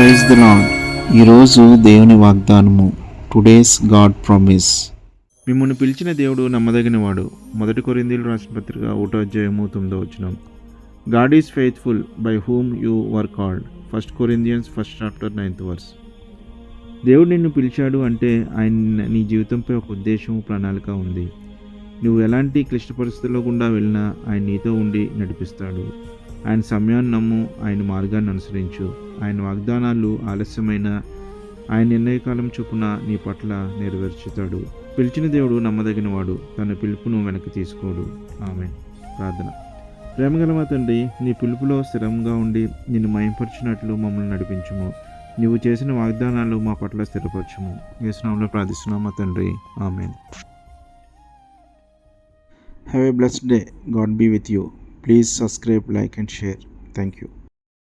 Praise the lord. ఈరోజు దేవుని వాగ్దానము. Today's God promise. మిమ్మల్ని పిలిచిన దేవుడు నమ్మదగినవాడు. 1 కొరింథీయులకు రాసిన పత్రిక 1:9. God is faithful by whom you were called. 1 Corinthians 1:9. దేవుడు నిన్ను పిలిచాడు అంటే ఆయన నీ జీవితంపై ఒక ఉద్దేశం, ప్రణాళిక ఉంది. నువ్వు ఎలాంటి క్లిష్ట పరిస్థితుల్లో గుండా వెళ్ళినా ఆయన నీతో ఉండి నడిపిస్తాడు. ఆయన సమయాన్ని నమ్ము, ఆయన మార్గాన్ని అనుసరించు. ఆయన వాగ్దానాలు ఆలస్యమైన ఆయన నిర్ణయకాలం చొప్పున నీ పట్ల నెరవేర్చుతాడు. పిలిచిన దేవుడు నమ్మదగినవాడు, తన పిలుపును వెనక్కి తీసుకోడు. ఆమేన్. ప్రార్థన. ప్రేమగల మా తండ్రి, నీ పిలుపులో స్థిరంగా ఉండి నిన్ను మహింపరచినట్లు మమ్మల్ని నడిపించుము. నీవు చేసిన వాగ్దానాలు మా పట్ల స్థిరపరచుము. యేసు నామములో ప్రార్థిస్తున్నాము మా తండ్రి. ఆమేన్. Have a blessed day. God be with you. Please subscribe, like and share. Thank you.